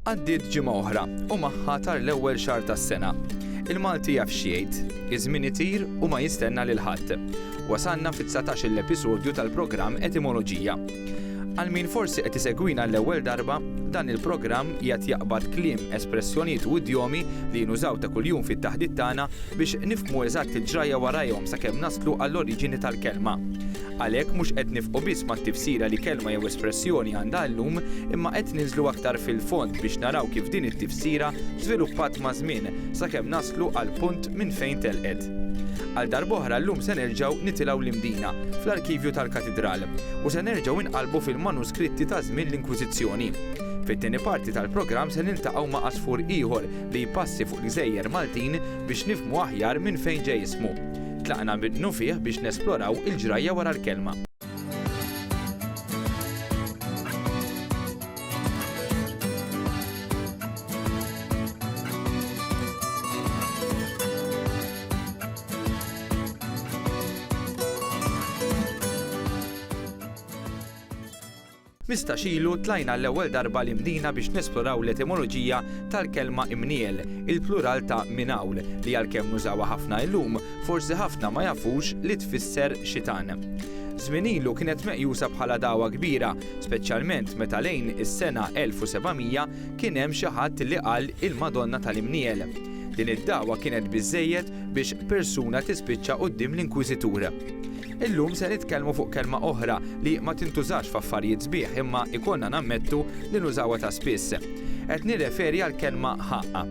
Għaddiet ġimgħa oħra u magħha tar l-ewwel xahar tas-sena. Il-Malti jaf x'jgħid, iż-żmien itir u ma jistenna lil ħadd. Wasalna fit-19 l-episodju tal-programm Etimoloġija. Għal min forsi qed isegwina l-ewwel darba, dan il-programm qiegħed jaqbad kliem, espressjonijiet u idjomi li nużaw ta' kuljum fit-taħdid tagħna biex nifhmu eżatt il-ġrajja warajhom sakemm naslu għall-oriġini tal-kelma. Għalhekk mhux qed nifqu biss mat-tifsira li kelma jew espressjoni għandha llum, imma qed ninżlu aktar fil-fond biex naraw kif din it-tifsira żviluppat ma' żmien sakemm naslu għal punt minn fejn telqet. Għal darb'oħra llum se nerġgħu nitilgħu l-imdina fl-arkivju tal-Katedral u se nerġgħu inqalbu fil-manuskritti ta' żmien l-Inkwiżizzjoni. Fit-tieni parti tal-programm se niltaqgħu ma' għasfur ieħor li jpassi fuq l-Gżejjer Maltin biex nifhmu aħjar minn fejn ġej ismu. Tlaqna minnu fih biex nesploraw il-ġrajja wara l-kelma. Mistaxilu tlajna l-ewwel darba l-imdina biex nesploraw l-etimoloġija tal-kelma imniel, il-plural ta' minawl, li għalkemm nużawha ħafna llum, forsi ħafna ma jafux li tfisser xitan. Żmien ilu kienet meqjusa bħala dawwa kbira, speċjalment meta lejn is-sena 1700 kien hemm xi ħadd li qal il-Madonna tal-Imniel. Din id-dawwa kienet biżżejjed biex persuna tispiċċa quddiem l-Inkwiżitur. Illum se nitkellmu fuq kelma oħra li ma tintużax f'affarijiet sbieħ imma ikonna nammettu li nużawha ta' spiss. Qed nirreferi għal kelma ħaqqa.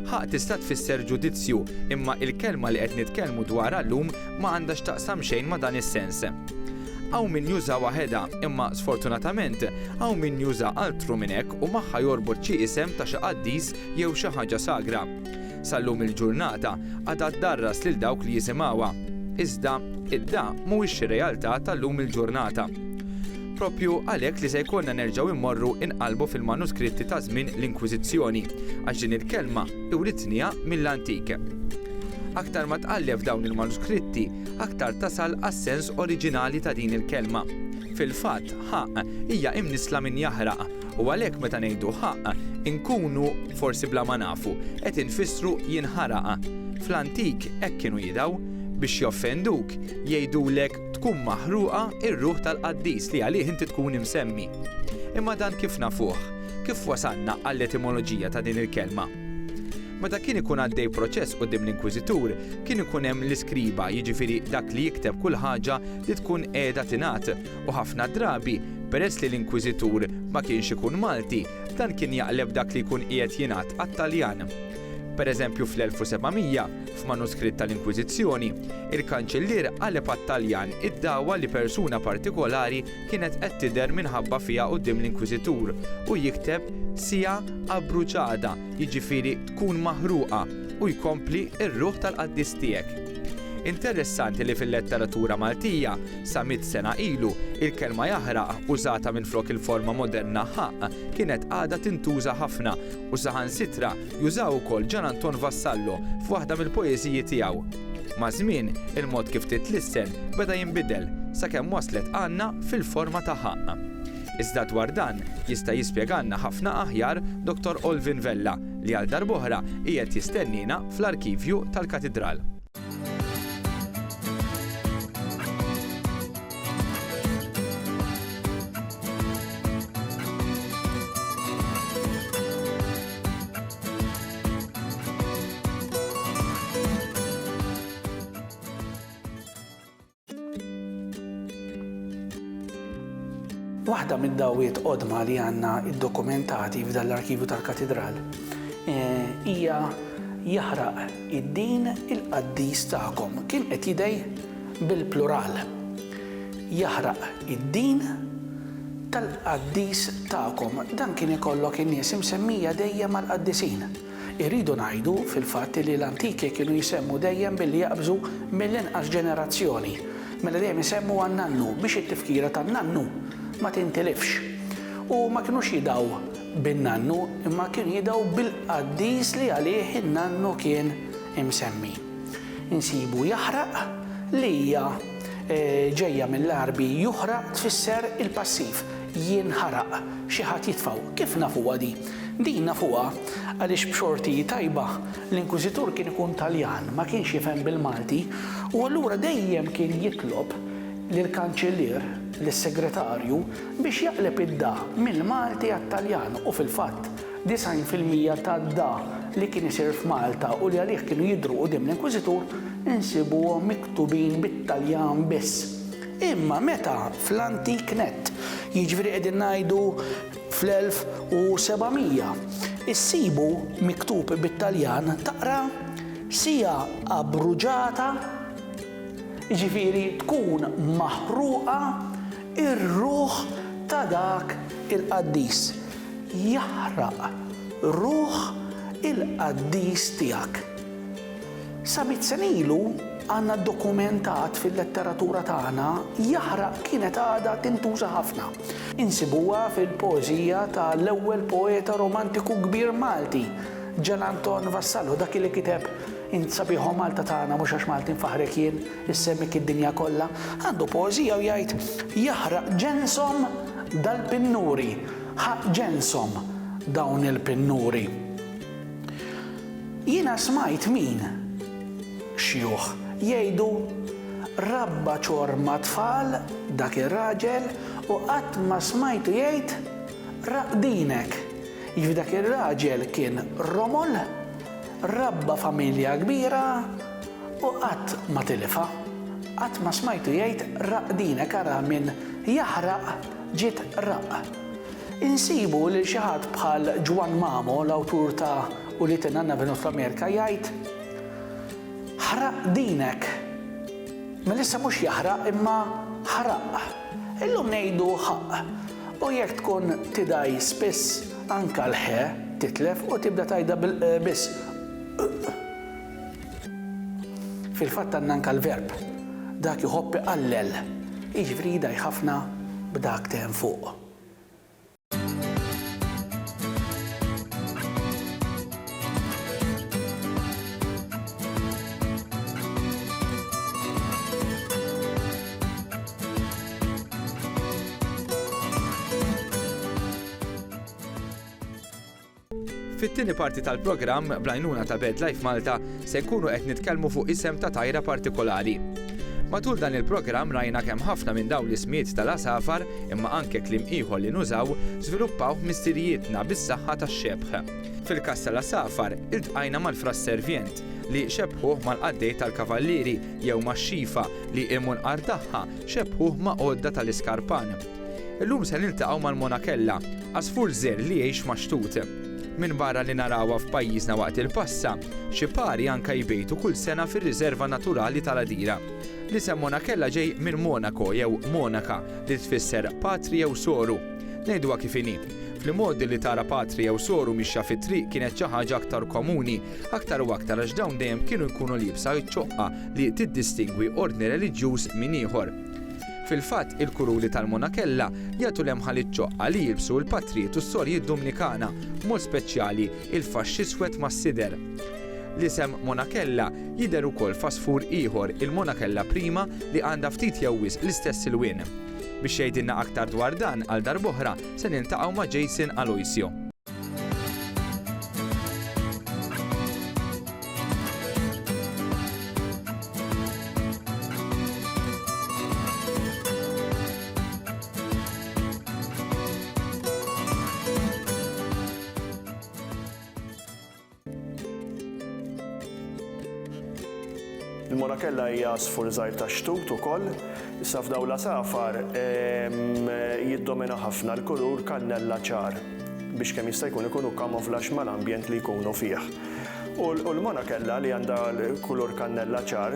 Ħaq tista' tfisser ġudizzju, imma il-kelma li qed nitkellmu dwarha llum ma għandax taqsam xejn ma' dan is-sens. Hawn min juża waħedha, imma sfortunatament hawn min juża altru minn hekk u magħha jorbot xi isem ta' xi qaddis jew xi ħaġa sagra. Sallum il-ġurnata għadha tdarras lil dawk li jisimgħuha. Iżda id-da mhuwiex xi realtà tal-lum il-ġurnata. Proprju għalhekk li se jkollna nerġgħu immorru inqalbu fil-manuskritti ta' żmien l-Inkwiżizzjoni għax din il-kelma iwritniha mill-antik. Aktar ma tqallef dawn il-manuskritti, aktar tasal għas-sens oriġinali ta' din il-kelma. Fil-fatt, ħaq hija imnisla minn jaħraq u għalhekk meta ngħidu ħaq inkunu forsi bla ma nafu qed infissru jinħaraq. Fl-antik hekk kienu jidhaw biex joffenduk jgħidulek tkun maħruqa ir-ruħ tal-qaddis li għalih inti tkun imsemmi. Imma dan kif nafuh? Kif wasalna għall-etimoloġija ta' din il-kelma? Meta kien ikun għaddej proċess quddiem l-Inkwiżitur, kien ikun hemm l-iskriba, jiġifieri dak li jikteb kull ħaġa li tkun qiegħda tingħat u ħafna drabi peress li l-Inkwiżitur ma kienx ikun Malti, dan kien jaqleb dak li jkun qiegħed jingħad għat-Taljan. Pereżempju fl-1700, f'manuskritt tal-Inkwiżizzjoni, il-Kanċellier qaleb għat-Taljan id-dawwa li persuna partikolari kienet qed tidher minħabba fiha quddiem l-Inkwiżitur u jikteb sija abbruċada, jiġifieri tkun maħruqa u jkompli r-ruħ tal-qaddis tiegħek. Interessanti li fil-letteratura Maltija sa 100 sena ilu il-kelma jaħraq użata minflok il-forma moderna ħaq kienet għadha tintuża ħafna u saħansitra jużaw ukoll Gian Anton Vassallo f'waħda mill-poeżiji tiegħu. Ma' żmien il-mod kif titlissen beda jinbidel sakemm waslet għandna fil-forma ta' ħaq. Iżda dwar dan jista' jispjegalna ħafna aħjar Dr. Olvin Vella li għal darb'oħra qiegħed jistennina fl-arkivju tal-Katedral. Waħda mid-dawwiet qodma li għandna iddokumentati f'dan l-arkivju tal-Katedral hija jaħraq id-din il-qaddis tagħkom. Kien qed jidej bil-plural. Jaħraq id-din tal-qaddis tagħkom. Dan kien ikollok in-nies imsemmija dejjem mal-qaddisin. Irridu ngħidu fil-fatt li l-antiki kienu jisemmu dejjem billi jaqbżu mill-inqas ġenerazzjoni. Mela dejjem isemmu għan-nannu biex it-tifkira tan-nannu ma tintilifx. U ma kienux jidaw bin-nannu, imma kienu jidaw bil-qaddis li għalih in-nannu kien imsemmi. Insibu jaħraq li hija ġejja mill-Arbi juħraq tfisser il-passiv. jinħaraq, xi ħadd jitfgħu. Kif nafuha di? Din nafuha għaliex b'xorti tajba l-Inkwiżitur kien ikun Taljan, ma kienx jifhem bil-Malti, u allura dejjem kien jitlob lill-Kanċellier, lis-Segretarju biex jaqleb id-da mill-Malti għat-Taljan u fil-fatt 90% tad-da li kien isir f'Malta u li għalih kienu jidhru quddiem l-Inkwiżitur insibuhom miktubin bit-Taljan biss. Imma meta fl-antik net, jiġifieri qegħdin ngħidu fl-1700, issibu miktub bit-Taljan taqra sija abruġata, jiġifieri tkun maħruqa ir-ruħ ta' dak il-qaddis. Jaħraq ruħ il-qaddis tiegħek. Sa mit-sen ilu għandna dokumentat fil-letteratura tagħna jaħraq kienet għada tintuża ħafna. Insibuha fil-poeżija tal-ewwel poeta romantiku kbir Malti, Gian Anton Vassallo, dak li kiteb insabiħu Malta tagħna mhux għax Malti nfaħrek jien issemmik id-dinja kollha. Għandu poeżija u jgħid jaħraq ġensom dal-pinnuri, ħaq ġensom dawn il-pinnuri. Jiena smajt min xjuħ jgħidu rabba ċorma tfal dak ir-raġel u qatt ma smajtu jgħid raqdinek. Jiġifieri dak ir-raġel kien Romol, rabba familja kbira u qatt ma tilfa. Qatt ma smajtu jgħid raqdinek ara minn jaħraq ġiet raq. Insibu li xi ħadd bħal Juan Mamo, l-awtur ta' U li tinanna venu fl-Amerika, jgħid ħraq dinek. Ma lissa mhux jaħraq imma ħaraq. Illum ngħidu ħaq. U jekk tkun tidaj spiss anke l-ħe titlef u tibda tajda biss. Fil-fatt għandna anke l-verb. Dak jħobbi qallel. Jiġifieri jidaj ħafna b'dak tehem fuq. Fit-tieni parti tal-programm bl-għajnuna ta' BirdLife Malta se nkunu qed nitkellmu fuq isem ta' tajra partikolari. Matul dan il-programm rajna kemm ħafna minn dawn l-ismijiet tal-asafar imma anke kliem ieħor li nużaw żviluppaw mistirijietna bis-saħħa tax-xebħ. Fil-każ tal-asafar iltqajna mal-frasservjent li xebħuh mal-qaddej tal-kavallieri jew max-xifa li imun qardaħħa xebħuh ma' għodda tal-iskarpan. Illum se niltaqgħu mal-monakella, għasfur żgħir li jgħix maxtut. Minn barra li narawha f'pajjiżna waqt il-passa, xi pari anke jbejtu kull sena fir-riserva naturali tal-Adira. L-isem Monakella ġej minn Monaco jew Monaka li tfisser patri jew soru. Ngħiduha kif inhi. Fl-modi li tara patri jew soru mixja fit-triq kienet xi ħaġa aktar komuni, aktar u aktar għax dawn dejjem kienu jkunu libsa ċoqqa li tiddistingwi ordni reliġjuż minn ieħor. Fil-fatt, il-kuruli tal-Monakella jagħtu lemħa liċ-ċoqqa li jilbsu l-patrijiet u s-sorjiet Dominikana, mod speċjali il-faxx iswed mas-sider. L-isem Monakella jidher ukoll f'asfur ieħor il-Monakella prima li għandha ftit jew wisq l-istess ilwien. Biex jgħidilna aktar dwar dan għal darb'oħra se niltaqgħu ma' Jason Aloisio. Il-Monakella hija asfur żgħir ta' xtut ukoll, issa f'dawn l-asafar jiddomina ħafna l-kulur kannella ċar biex kemm jista' jkun ikunu kamoflax mal-ambjent li jkunu fih. U l-Monakella li għandha l-kulur kannella ċar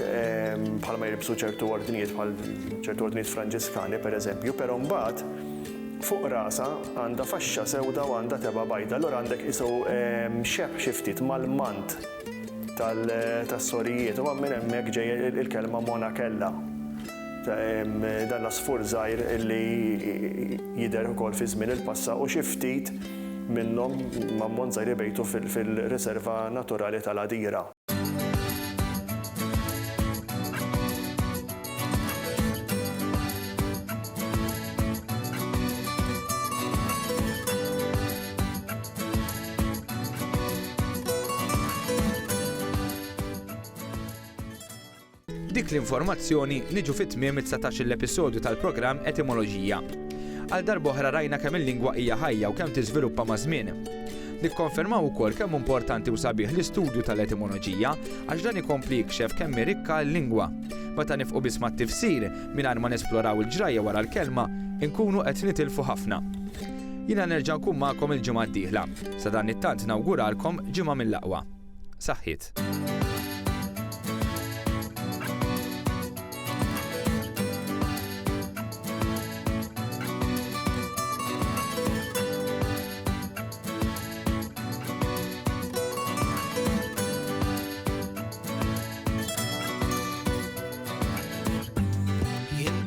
bħalma jirbsu ċertu ordnijiet bħal ċertu ordnijiet Franġiskani pereżempju, però mbagħad fuq rasa għandha faxxa sewda u għandha teba' bajda, allura għandek isu xebħ xi ftit mal-mant tas-sorijiet u minn hemmhekk ġej il-kelma Monakella. Dan l-asfur żgħir li jidher ukoll fi żmien il-passa u xi ftit minnhom mammont żgħir ibejtu fil-riserva naturali tal-Adira. B'dik l-informazzjoni niġu fit-tmiem it-19 l-episodju tal-programm Etimoloġija. Għal darba oħra rajna kemm il-lingwa hija ħajja u kemm tiżviluppa ma' żmien. Nikkonfermaw ukoll kemm importanti u sabiħ l-istudju tal-etimoloġija għax dan ikompli jikxef kemm rikka l-lingwa. Meta nifqu biss mat-tifsir mingħajr ma nesploraw il-ġrajja wara l-kelma, inkunu qed nitilfu ħafna. Jiena nerġa' nkun magħkom il-ġimgħa d-dieħla. Sa dan it-tant nawguralkom ġimgħa mill-aqwa. Saħħit.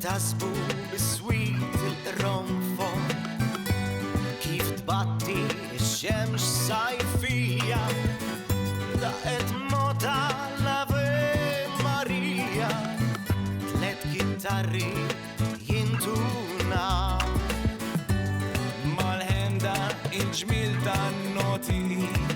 Jintasbu bis-swit il-ronfon kif tbatti x-xemx sajfija daqet mota l-Ave Marija tlet kittarri jintuna mal-ħemda il-ġmil tan-noti